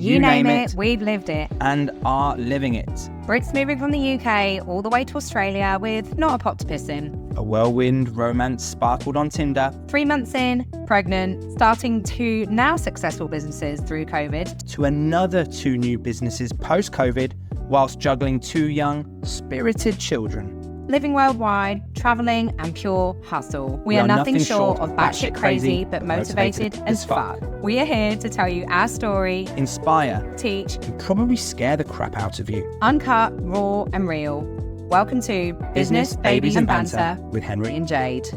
You name it, we've lived it. And are living it. Brits moving from the UK all the way to Australia with not a pot to piss in. A whirlwind romance sparkled on Tinder. 3 months in, pregnant, starting 2 now successful businesses through COVID. To another 2 new businesses post-COVID, whilst juggling 2 young, spirited children. Living worldwide, travelling and pure hustle. We are nothing short of batshit crazy, but motivated as fuck. We are here to tell you our story, inspire, teach, and probably scare the crap out of you. Uncut, raw and real. Welcome to Business, Babies and Banter with Henry and Jade.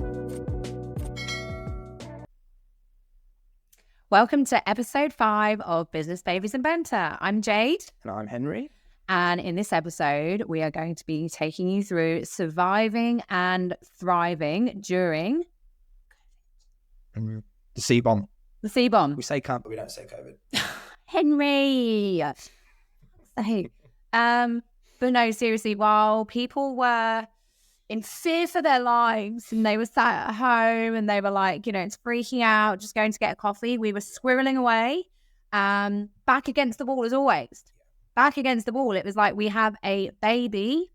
Welcome to episode 5 of Business, Babies and Banter. I'm Jade. And I'm Henry. And in this episode, we are going to be taking you through surviving and thriving during the C-bomb. The C-bomb. We say can't, but we don't say COVID. Henry. Hey. But no, seriously, while people were in fear for their lives and they were sat at home and they were like, you know, it's freaking out, just going to get a coffee, we were squirreling away, back against the wall as always. Back against the wall. It was like we have a baby,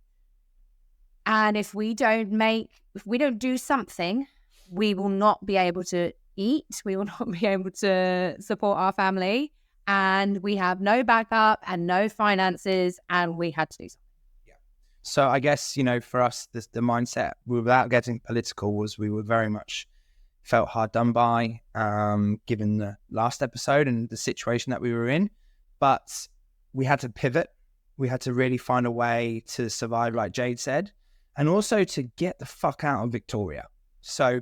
and if we don't do something, we will not be able to eat. We will not be able to support our family, and we have no backup and no finances, and we had to do something. Yeah. So I guess, you know, for us, the mindset, without getting political, was we were very much felt hard done by, given the last episode and the situation that we were in, but we had to pivot. We had to really find a way to survive, like Jade said, and also to get the fuck out of Victoria. So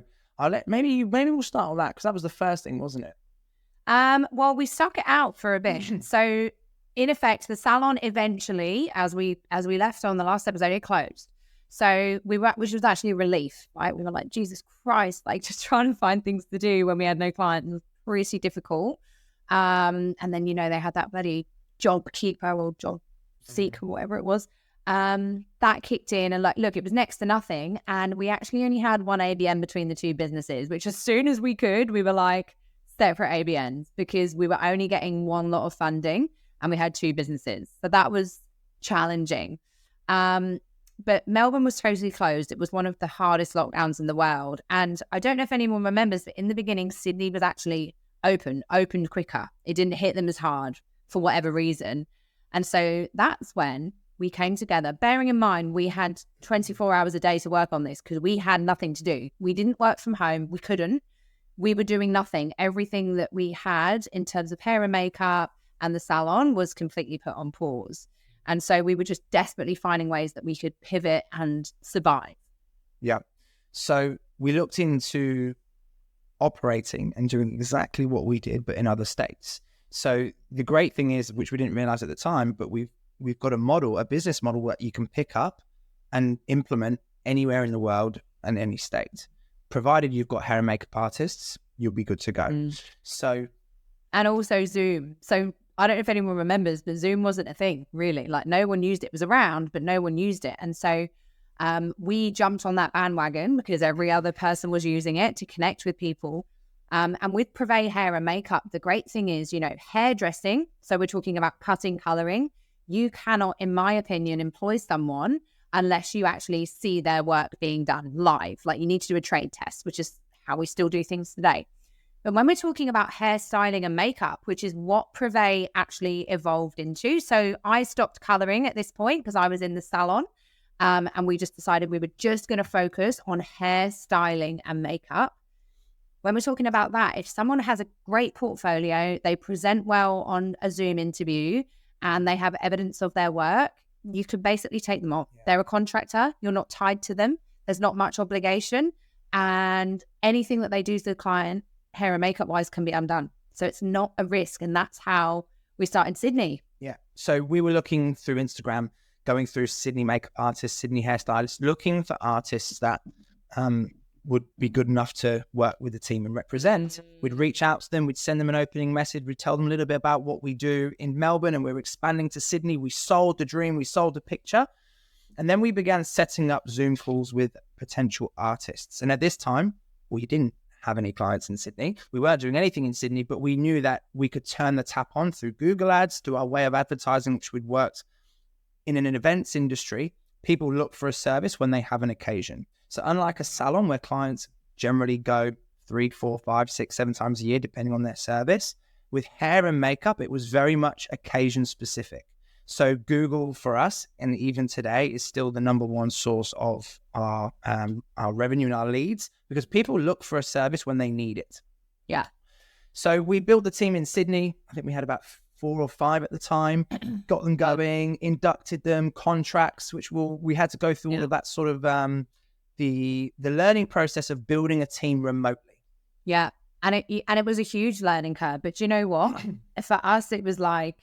maybe we'll start with that, because that was the first thing, wasn't it? Well, we stuck it out for a bit. So in effect, the salon eventually, as we left on the last episode, it closed. So which was actually a relief, right? We were like, Jesus Christ, like just trying to find things to do when we had no clients was pretty difficult. And then, you know, they had that bloody job keeper or job seeker, whatever it was, that kicked in, and like, look, it was next to nothing, and we actually only had one ABN between the 2 businesses, which as soon as we could, we were like separate ABNs, because we were only getting one lot of funding and we had 2 businesses, so that was challenging. But Melbourne was totally closed. It was one of the hardest lockdowns in the world, and I don't know if anyone remembers, but in the beginning Sydney was actually opened quicker. It didn't hit them as hard for whatever reason. And so that's when we came together, bearing in mind we had 24 hours a day to work on this, because we had nothing to do. We didn't work from home. We couldn't. We were doing nothing. Everything that we had in terms of hair and makeup and the salon was completely put on pause. And so we were just desperately finding ways that we could pivot and survive. Yeah. So we looked into operating and doing exactly what we did, but in other states. So the great thing is, which we didn't realize at the time, but we've got a business model that you can pick up and implement anywhere in the world and any state. Provided you've got hair and makeup artists, you'll be good to go. So, and also Zoom. So I don't know if anyone remembers, but Zoom wasn't a thing, really. Like, no one used it. It was around, but no one used it. And so we jumped on that bandwagon because every other person was using it to connect with people. And with Privé hair and makeup, the great thing is, you know, hairdressing. So we're talking about cutting, colouring. You cannot, in my opinion, employ someone unless you actually see their work being done live. Like, you need to do a trade test, which is how we still do things today. But when we're talking about hairstyling and makeup, which is what Privé actually evolved into. So I stopped colouring at this point because I was in the salon. And we just decided we were just going to focus on hairstyling and makeup. When we're talking about that, if someone has a great portfolio, they present well on a Zoom interview, and they have evidence of their work, you could basically take them on. Yeah. They're a contractor. You're not tied to them. There's not much obligation. And anything that they do to the client, hair and makeup wise, can be undone. So it's not a risk. And that's how we started Sydney. Yeah. So we were looking through Instagram, going through Sydney makeup artists, Sydney hairstylists, looking for artists that would be good enough to work with the team and represent. We'd reach out to them, we'd send them an opening message, we'd tell them a little bit about what we do in Melbourne, and we're expanding to Sydney. We sold the dream, we sold the picture. And then we began setting up Zoom calls with potential artists. And at this time, we didn't have any clients in Sydney. We weren't doing anything in Sydney, but we knew that we could turn the tap on through Google ads, through our way of advertising, which we'd worked in an events industry. People look for a service when they have an occasion. So unlike a salon where clients generally go 3, 4, 5, 6, 7 times a year, depending on their service, with hair and makeup, it was very much occasion specific. So Google for us, and even today, is still the number one source of our revenue and our leads, because people look for a service when they need it. Yeah. So we built the team in Sydney. I think we had about 4 or 5 at the time, got them going, inducted them, contracts, which we had to go through all of that sort of the learning process of building a team remotely. Yeah. And it was a huge learning curve. But you know what? For us, it was like,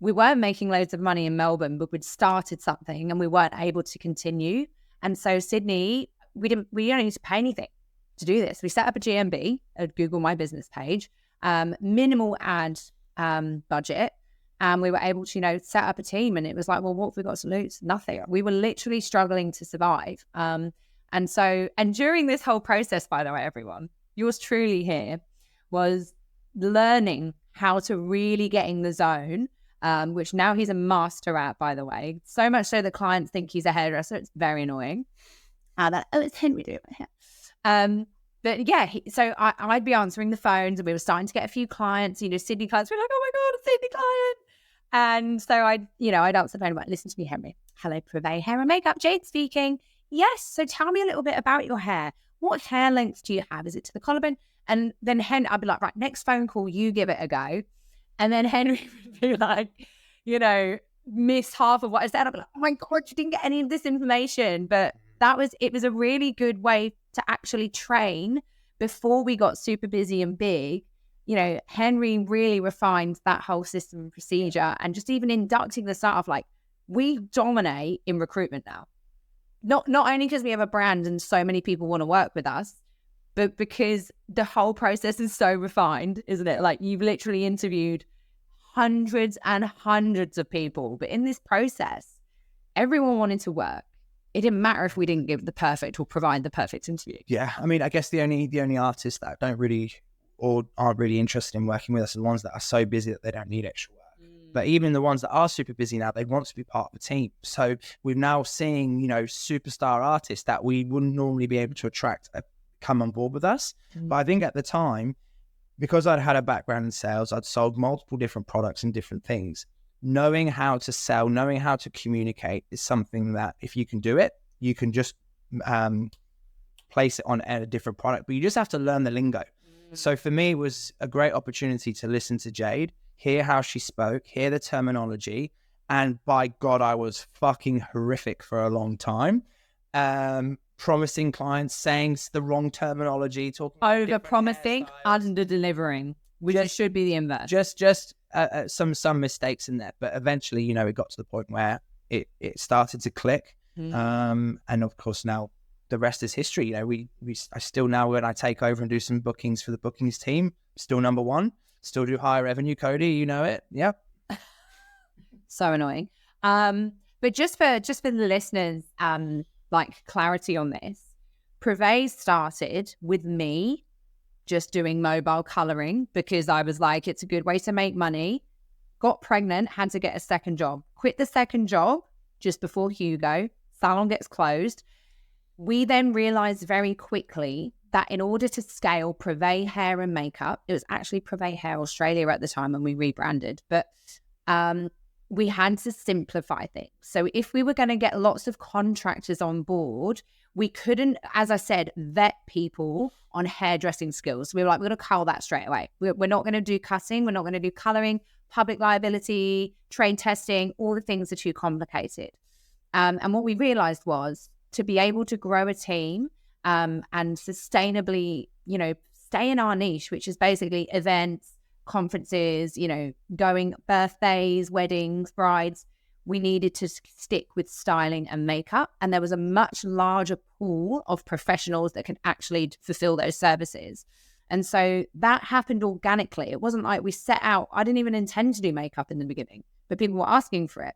we weren't making loads of money in Melbourne, but we'd started something and we weren't able to continue. And so Sydney, we don't need to pay anything to do this. We set up a GMB, a Google My Business page, minimal ad budget. And we were able to, set up a team. And it was like, well, what have we got to lose? Nothing. We were literally struggling to survive. And during this whole process, by the way, everyone, yours truly here was learning how to really get in the zone, which now he's a master at, by the way. So much so that clients think he's a hairdresser. It's very annoying. It's Henry doing my hair. But yeah, so I'd be answering the phones and we were starting to get a few clients, Sydney clients. We're like, oh my God, a Sydney client. And so I'd answer the phone, like, listen to me, Henry. Hello, Privé Hair and Makeup, Jade speaking. Yes, so tell me a little bit about your hair. What hair length do you have? Is it to the collarbone? And then I'd be like, right, next phone call, you give it a go. And then Henry would be like, miss half of what I said. I'd be like, oh my God, you didn't get any of this information. But it was a really good way to actually train before we got super busy and big. Henry really refined that whole system and procedure, and just even inducting the staff, like, we dominate in recruitment now. Not only because we have a brand and so many people want to work with us, but because the whole process is so refined, isn't it? Like, you've literally interviewed hundreds and hundreds of people, but in this process, everyone wanted to work. It didn't matter if we didn't give the perfect or provide the perfect interview. Yeah, I mean, I guess the only artists that don't really or aren't really interested in working with us are the ones that are so busy that they don't need extra work. But even the ones that are super busy now, they want to be part of the team. So we're now seeing, superstar artists that we wouldn't normally be able to attract come on board with us. But I think at the time, because I'd had a background in sales, I'd sold multiple different products and different things. Knowing how to sell, knowing how to communicate is something that if you can do it, you can just place it on a different product, but you just have to learn the lingo. So for me, it was a great opportunity to listen to Jade, hear how she spoke, hear the terminology. And by God, I was fucking horrific for a long time. Promising clients, saying the wrong terminology, talking over promising, under delivering, which should be the inverse. Just some mistakes in there, but eventually, it got to the point where it started to click. And of course, now the rest is history. I still now, when I take over and do some bookings for the bookings team, still number one, still do higher revenue. Cody, you know it. Yep. So annoying. But just for the listeners, like clarity on this, Privé started with me just doing mobile coloring because I was like, it's a good way to make money. Got pregnant, had to get a second job. Quit the second job just before Hugo. Salon gets closed. We then realized very quickly that in order to scale Privé Hair and Makeup, it was actually Privé Hair Australia at the time when we rebranded, but we had to simplify things. So if we were going to get lots of contractors on board, we couldn't, as I said, vet people on hairdressing skills. We were like, we're going to cull that straight away. We're not going to do cutting. We're not going to do coloring, public liability, trade testing. All the things are too complicated. And what we realized was to be able to grow a team and sustainably, stay in our niche, which is basically events, conferences, going birthdays, weddings, brides, we needed to stick with styling and makeup. And there was a much larger pool of professionals that could actually fulfill those services. And so that happened organically. It wasn't like we set out, I didn't even intend to do makeup in the beginning, but people were asking for it.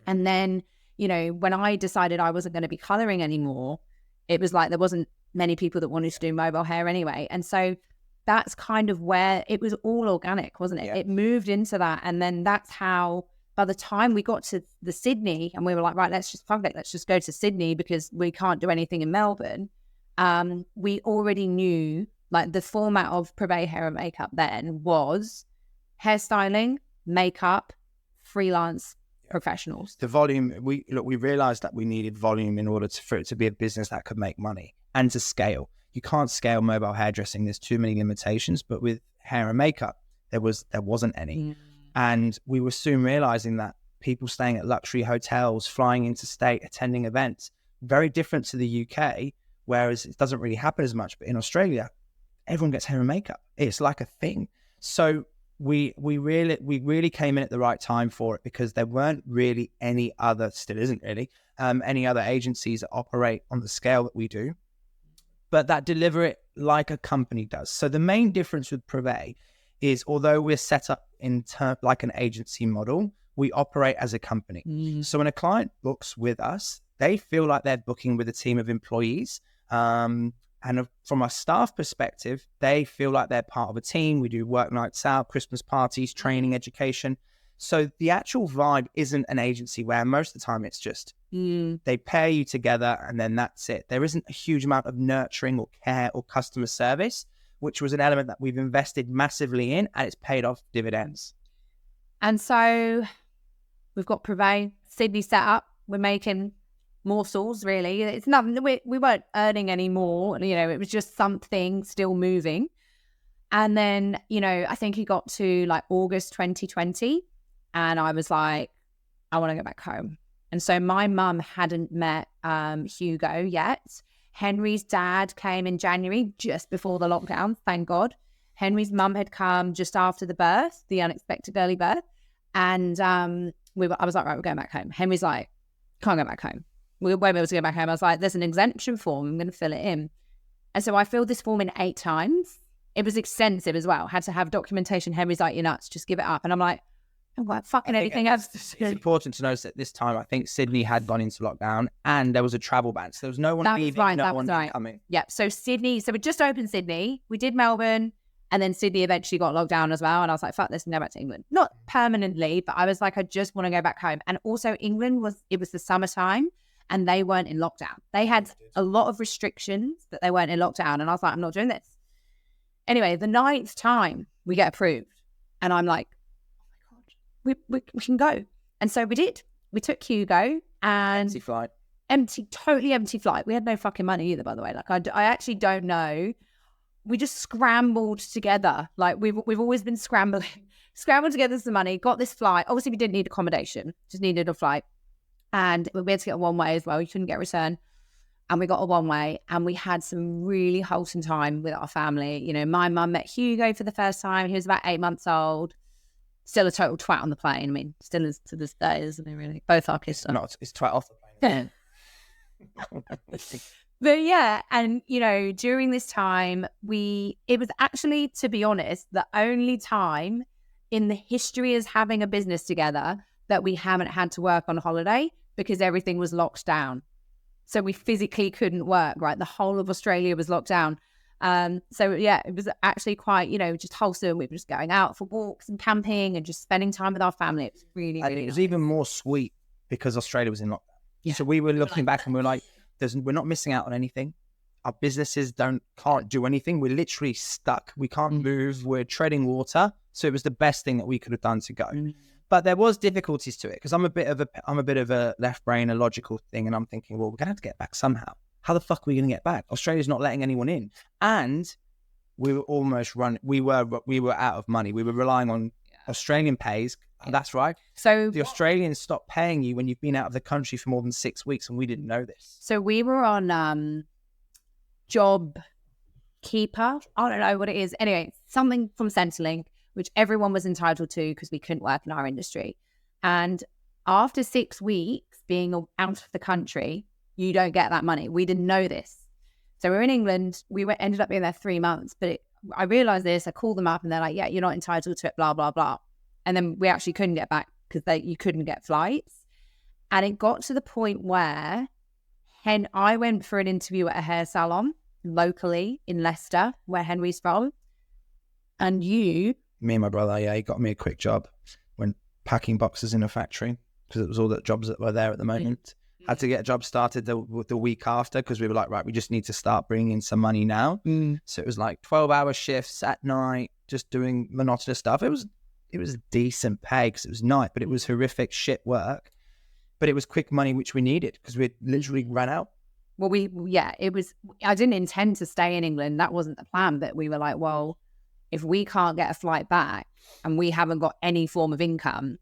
And then, when I decided I wasn't going to be coloring anymore, it was like there wasn't many people that wanted to do mobile hair anyway. And so that's kind of where it was all organic, wasn't it? Yeah. It moved into that. And then that's how, by the time we got to the Sydney and we were like, right, let's just go to Sydney because we can't do anything in Melbourne. We already knew like the format of Privé Hair and Makeup then was hairstyling, makeup, freelance professionals. The volume, we realized that we needed volume in order for it to be a business that could make money and to scale. You can't scale mobile hairdressing. There's too many limitations, but with hair and makeup, there wasn't any. And we were soon realizing that people staying at luxury hotels, flying interstate, attending events, very different to the UK, whereas it doesn't really happen as much. But in Australia, everyone gets hair and makeup. It's like a thing. So we really came in at the right time for it, because there weren't really any other, still isn't really, any other agencies that operate on the scale that we do, but that deliver it like a company does. So the main difference with Privé is, although we're set up in like an agency model, we operate as a company. So when a client books with us, they feel like they're booking with a team of employees. And from a staff perspective, they feel like they're part of a team. We do work nights out, Christmas parties, training, education. So the actual vibe isn't an agency where most of the time it's just they pair you together and then that's it. There isn't a huge amount of nurturing or care or customer service, which was an element that we've invested massively in, and it's paid off dividends. And so we've got Privé Sydney set up. We're making morsels, really. It's nothing, we weren't earning any more, it was just something still moving. And then, I think he got to like August 2020 and I was like, I want to go back home. And so my mum hadn't met Hugo yet. Henry's dad came in January, just before the lockdown, thank God. Henry's mum had come just after the birth, the unexpected early birth. And I was like, right, we're going back home. Henry's like, can't go back home. We won't be able to go back home. I was like, there's an exemption form. I'm going to fill it in. And so I filled this form in 8 times. It was extensive as well. Had to have documentation. Henry's like, you're nuts. Just give it up. And I'm like, I'm like, fucking anything else. It's important to notice that this time, I think Sydney had gone into lockdown and there was a travel ban. So there was no one leaving, no one coming. Yeah. So Sydney, we just opened Sydney. We did Melbourne. And then Sydney eventually got locked down as well. And I was like, fuck this, and go back to England. Not permanently, but I was like, I just want to go back home. And also England was the summertime and they weren't in lockdown. They had a lot of restrictions, but they weren't in lockdown. And I was like, I'm not doing this. Anyway, the 9th time we get approved. And I'm like, oh my God, we can go. And so we did. We took Hugo and... Empty flight. Totally empty flight. We had no fucking money either, by the way. Like, I actually don't know. We just scrambled together. Like we've always been scrambled together some money, got this flight. Obviously we didn't need accommodation, just needed a flight. And we had to get a one-way as well. You couldn't get return. And we got a one-way and we had some really wholesome time with our family. My mum met Hugo for the first time. He was about 8 months old. Still a total twat on the plane. I mean, still is to this day, isn't he really? Both our kids are. It's twat off the plane. But yeah, and during this time, it was actually, to be honest, the only time in the history as having a business together that we haven't had to work on holiday because everything was locked down. So we physically couldn't work, right? The whole of Australia was locked down. So yeah, it was actually quite, just wholesome. We were just going out for walks and camping and just spending time with our family. It was really, really It was nice. even more sweet because Australia was in lockdown. Yeah. So we were looking back and we were like, we're not missing out on anything. Our businesses can't do anything. We're literally stuck. We can't move. We're treading water. So it was the best thing that we could have done to go. But there was difficulties to it because I'm a bit of a left brain, a logical thing, and I'm thinking, well, we're gonna have to get back somehow. How the fuck are we gonna get back? Australia's not letting anyone in, and we were almost we were out of money. We were relying on Australian pays. That's right. So the Australians stop paying you when you've been out of the country for more than 6 weeks, and we didn't know this. So we were on Job Keeper. I don't know what it is. Anyway, something from Centrelink, which everyone was entitled to because we couldn't work in our industry. And after 6 weeks being out of the country, you don't get that money. We didn't know this. So we're in England. Ended up being there 3 months. But I realized this. I called them up and they're like, yeah, you're not entitled to it, blah, blah, blah. And then we actually couldn't get back because you couldn't get flights. And it got to the point where I went for an interview at a hair salon locally in Leicester, where Henry's from. And you... Me and my brother, he got me a quick job when packing boxes in a factory, because it was all the jobs that were there at the moment. Had to get a job started the week after, because we were like, right, we just need to start bringing in some money now. So it was like 12-hour shifts at night, just doing monotonous stuff. It was decent pay because it was night, but it was horrific shit work. But it was quick money, which we needed because we literally ran out. Well, it was, I didn't intend to stay in England. That wasn't the plan, but we were like, well, if we can't get a flight back and we haven't got any form of income,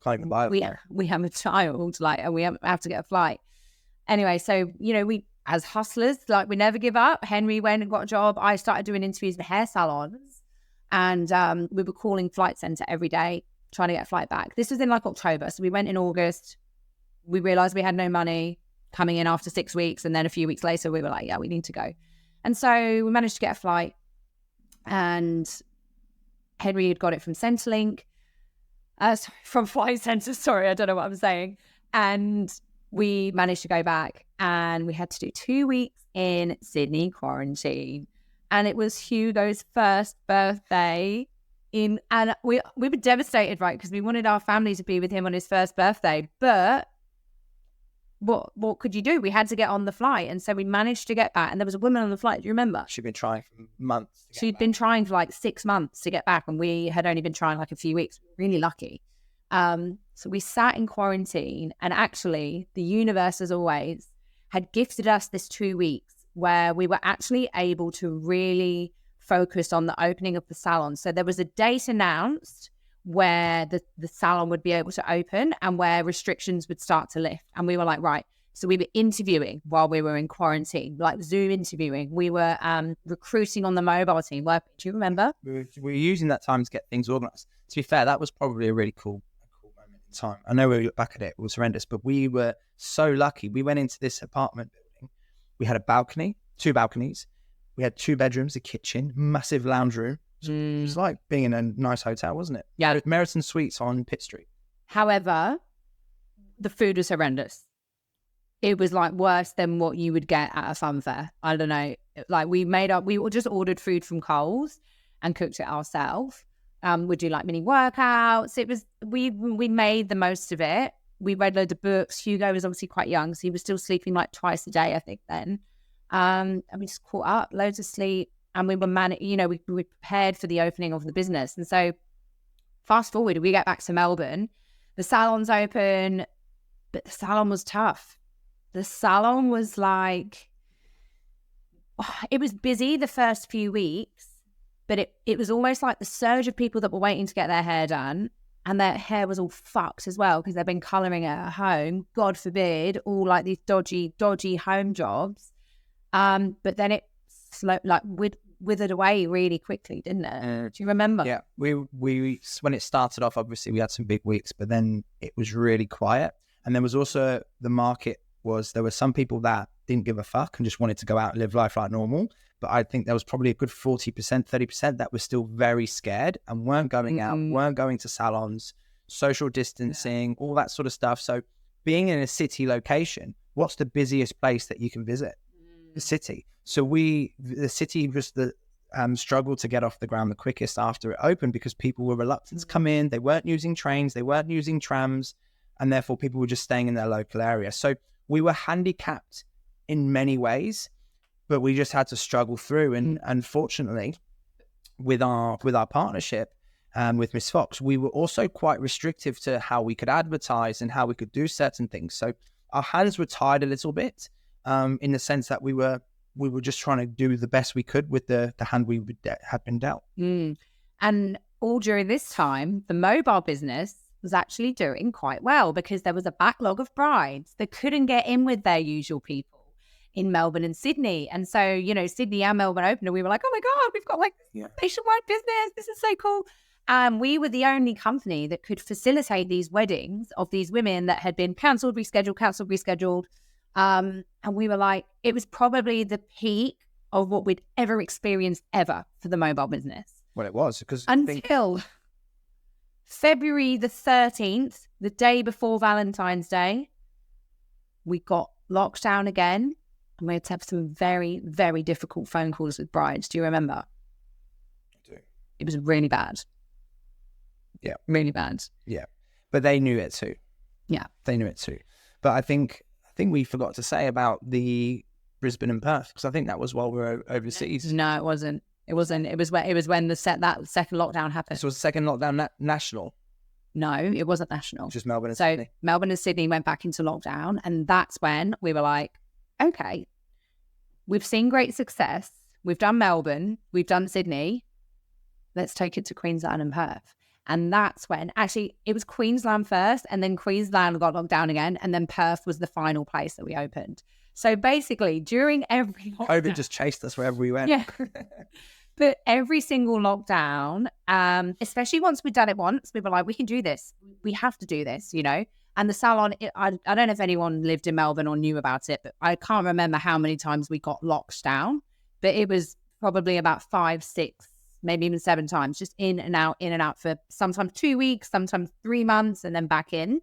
can't even buy a flight. We have a child, like, and we have to get a flight. Anyway, so, you know, we, as hustlers, like, we never give up. Henry went and got a job. I started doing interviews in hair salons, and we were calling Flight Centre every day, trying to get a flight back. This was in like October. So we went in August. We realized we had no money coming in after 6 weeks. And then a few weeks later, we were like, yeah, we need to go. And so we managed to get a flight, and Henry had got it from Centrelink. From Flight Centre, sorry, I don't know what I'm saying. And we managed to go back, and we had to do 2 weeks in Sydney quarantine. And it was Hugo's first birthday and we were devastated, right? Because we wanted our family to be with him on his first birthday. But what could you do? We had to get on the flight. And so we managed to get back. And there was a woman on the flight. Do you remember? She'd been trying for months. She'd been trying for like 6 months to get back. And we had only been trying like a few weeks. Really lucky. So we sat in quarantine. And actually, the universe, as always, had gifted us this 2 weeks where we were actually able to really focus on the opening of the salon. So there was a date announced where the salon would be able to open and where restrictions would start to lift. And we were like, right. So we were interviewing while we were in quarantine, like Zoom interviewing. We were recruiting on the mobile team. Do you remember? We were using that time to get things organised. To be fair, that was probably a really cool moment in time. I know when we look back at it, it was horrendous, but we were so lucky. We went into this apartment building. We had a balcony, 2 balconies. We had 2 bedrooms, a kitchen, massive lounge room. It was like being in a nice hotel, wasn't it? Yeah. Meriton Suites on Pitt Street. However, the food was horrendous. It was like worse than what you would get at a fun fair. I don't know. Like we just ordered food from Coles and cooked it ourselves. We'd do like mini workouts. It was, we made the most of it. We read loads of books. Hugo was obviously quite young, so he was still sleeping like twice a day, I think then. And we just caught up, loads of sleep. And we were we prepared for the opening of the business. And so fast forward, we get back to Melbourne. The salon's open, but the salon was tough. The salon was like, it was busy the first few weeks, but it was almost like the surge of people that were waiting to get their hair done. And their hair was all fucked as well because they've been colouring it at home. God forbid, all like these dodgy home jobs. But then it withered away really quickly, didn't it? Do you remember? Yeah, we when it started off, obviously we had some big weeks, but then it was really quiet. And there was also there were some people that didn't give a fuck and just wanted to go out and live life like normal. But I think there was probably a good 40%, 30% that were still very scared and weren't going out, weren't going to salons, social distancing, all that sort of stuff. So being in a city location, what's the busiest place that you can visit? The city. So the city was struggled to get off the ground the quickest after it opened because people were reluctant to come in. They weren't using trains, they weren't using trams, and therefore people were just staying in their local area. So we were handicapped in many ways, but we just had to struggle through. And unfortunately, with our partnership with Miss Fox, we were also quite restrictive to how we could advertise and how we could do certain things. So our hands were tied a little bit. In the sense that we were just trying to do the best we could with the hand we had been dealt. And all during this time, the mobile business was actually doing quite well because there was a backlog of brides that couldn't get in with their usual people in Melbourne and Sydney. And so, Sydney and Melbourne opened and we were like, oh my God, we've got like nationwide business. This is so cool. We were the only company that could facilitate these weddings of these women that had been cancelled, rescheduled. And we were like, it was probably the peak of what we'd ever experienced ever for the mobile business. Well, it was because until February the 13th, the day before Valentine's Day, we got locked down again And we had to have some very, very difficult phone calls with brides. Do you remember? I do. It was really bad. Yeah. Really bad. Yeah. But they knew it too. Yeah. They knew it too. But I think we forgot to say about the Brisbane and Perth, because I think that was while we were overseas. No, it wasn't. It wasn't. It was when that second lockdown happened. This was the second lockdown national. No, it wasn't national. Just Melbourne and Sydney. Melbourne and Sydney went back into lockdown, and that's when we were like, okay, we've seen great success. We've done Melbourne, we've done Sydney. Let's take it to Queensland and Perth. And that's when, actually, it was Queensland first, and then Queensland got locked down again, and then Perth was the final place that we opened. So basically, during every lockdown... COVID just chased us wherever we went. Yeah. But every single lockdown, especially once we'd done it once, we were like, we can do this. We have to do this, you know? And the salon, I don't know if anyone lived in Melbourne or knew about it, but I can't remember how many times we got locked down. But it was probably about 5, 6, maybe even 7 times, just in and out for sometimes 2 weeks, sometimes 3 months, and then back in.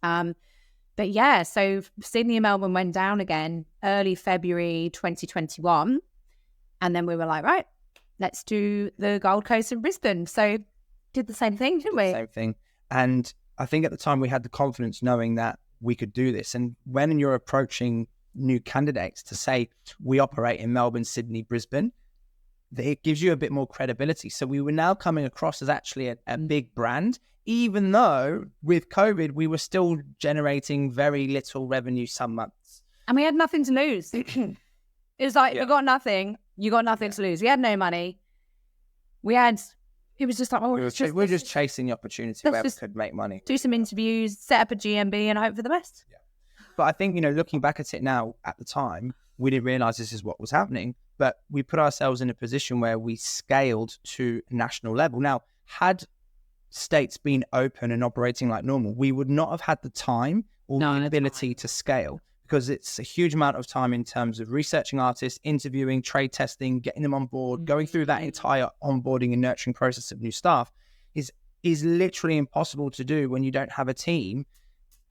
But yeah, so Sydney and Melbourne went down again early February 2021. And then we were like, right, let's do the Gold Coast and Brisbane. So did the same thing, didn't we? Same thing. And I think at the time we had the confidence knowing that we could do this. And when you're approaching new candidates to say we operate in Melbourne, Sydney, Brisbane, it gives you a bit more credibility. So we were now coming across as actually a big brand, even though with COVID, we were still generating very little revenue some months. And we had nothing to lose. It was like, we got nothing. You got nothing to lose. We had no money. It was just like, we're just chasing the opportunity where we could make money. Do some interviews, set up a GMB and hope for the best. Yeah. But I think, looking back at it now, at the time, we didn't realize this is what was happening, but we put ourselves in a position where we scaled to national level. Now, had states been open and operating like normal, we would not have had the time or the ability to scale, because it's a huge amount of time in terms of researching artists, interviewing, trade testing, getting them on board, going through that entire onboarding and nurturing process of new staff is literally impossible to do when you don't have a team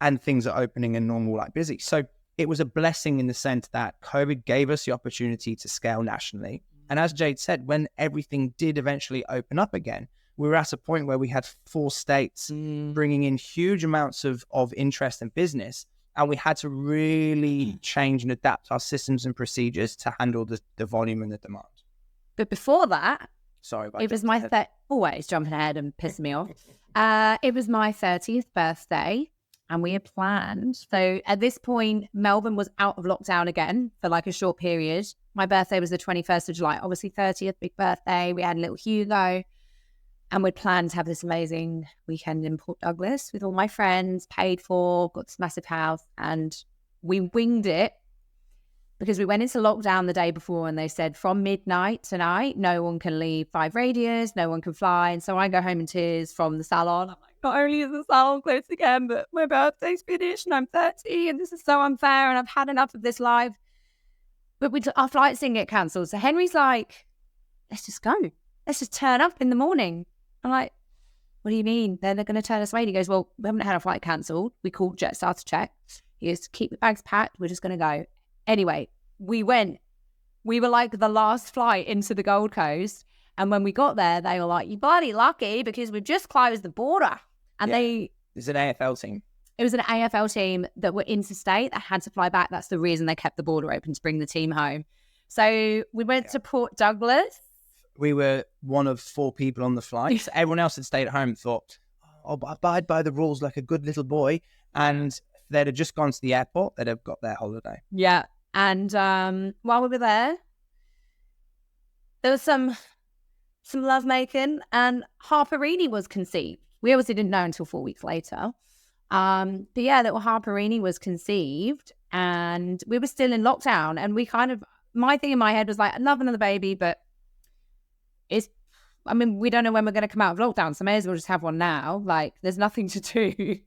and things are opening and normal, like busy. So it was a blessing in the sense that COVID gave us the opportunity to scale nationally. And as Jade said, when everything did eventually open up again, we were at a point where we had 4 states bringing in huge amounts of interest and business. And we had to really change and adapt our systems and procedures to handle the volume and the demand. But before that, sorry, it was my always jumping ahead and pissing me off. It was my 30th birthday, and we had planned. So at this point, Melbourne was out of lockdown again for like a short period. My birthday was the 21st of July, obviously 30th, big birthday. We had a little Hugo. And we'd planned to have this amazing weekend in Port Douglas with all my friends, paid for, got this massive house. And we winged it because we went into lockdown the day before and they said from midnight tonight, no one can leave 5 radius, no one can fly. And so I go home in tears from the salon. I'm like, not only is the salon closed again, but my birthday's finished and I'm 30 and this is so unfair and I've had enough of this life. But our flights didn't get cancelled. So Henry's like, let's just go. Let's just turn up in the morning. I'm like, what do you mean? They're going to turn us away. And he goes, well, we haven't had a flight cancelled. We called Jetstar to check. He goes, keep your bags packed. We're just going to go. Anyway, we went. We were like the last flight into the Gold Coast. And when we got there, they were like, you're bloody lucky because we've just closed the border. And it's an AFL team. It was an AFL team that were interstate that had to fly back. That's the reason they kept the border open, to bring the team home. So we went to Port Douglas. We were one of 4 people on the flight. So everyone else had stayed at home and thought, I'll abide by the rules like a good little boy. And if they'd have just gone to the airport, they'd have got their holiday. Yeah. And while we were there was some lovemaking, and Harperini was conceived. We obviously didn't know until 4 weeks later. But yeah, little Harperini was conceived and we were still in lockdown. And my thing in my head was like, I'd love another baby, but we don't know when we're going to come out of lockdown, so may as well just have one now. Like, there's nothing to do.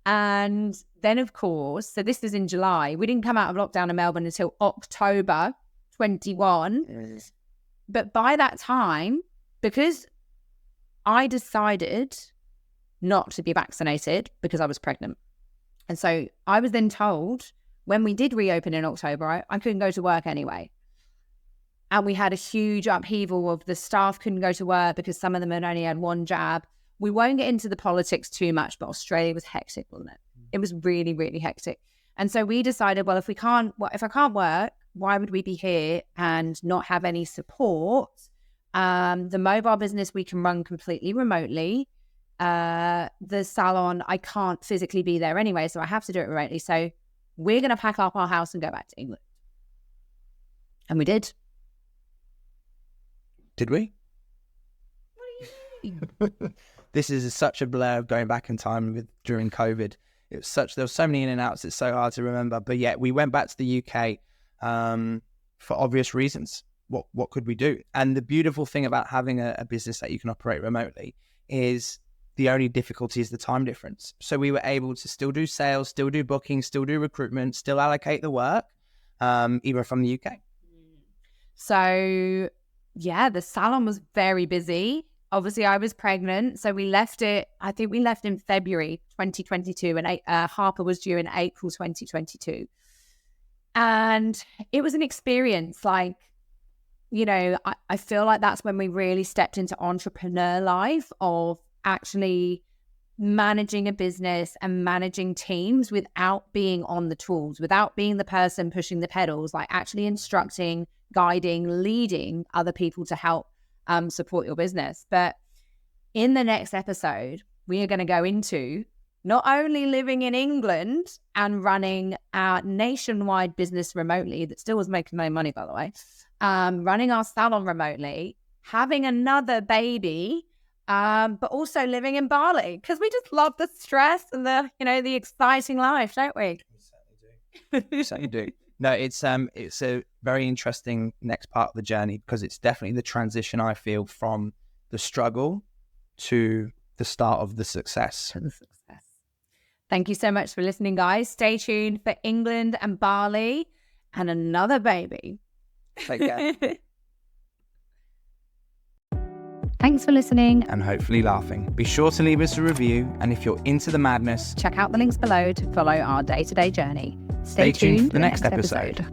And then, of course, so this was in July. We didn't come out of lockdown in Melbourne until October 21. Yes. But by that time, because I decided not to be vaccinated because I was pregnant. And so I was then told, when we did reopen in October, I couldn't go to work anyway. And we had a huge upheaval of the staff couldn't go to work because some of them had only had one jab. We won't get into the politics too much, but Australia was hectic, wasn't it? It was really, really hectic. And so we decided, well, if I can't work, why would we be here and not have any support? The mobile business we can run completely remotely. The salon, I can't physically be there anyway, so I have to do it remotely. So we're going to pack up our house and go back to England. And we did. Did we? What do you mean? This is such a blur of going back in time during COVID. There was so many in and outs. It's so hard to remember. But yeah, we went back to the UK for obvious reasons. What could we do? And the beautiful thing about having a business that you can operate remotely is the only difficulty is the time difference. So we were able to still do sales, still do bookings, still do recruitment, still allocate the work, even from the UK. So yeah, the salon was very busy. Obviously, I was pregnant, so we left it. I think we left in February 2022, and Harper was due in April 2022. And it was an experience. Like, you know, I feel like that's when we really stepped into entrepreneur life of actually managing a business and managing teams without being on the tools, without being the person pushing the pedals, like actually instructing, guiding, leading other people to help support your business. But in the next episode, we are going to go into not only living in England and running our nationwide business remotely, that still was making no money, by the way, running our salon remotely, having another baby, but also living in Bali, because we just love the stress and the exciting life, don't we? We certainly do. No, it's a very interesting next part of the journey, because it's definitely the transition, I feel, from the struggle to the start of the success. Thank you so much for listening, guys. Stay tuned for England and Bali and another baby. Take care. Thanks for listening. And hopefully laughing. Be sure to leave us a review. And if you're into the madness, check out the links below to follow our day-to-day journey. Stay tuned for the next episode.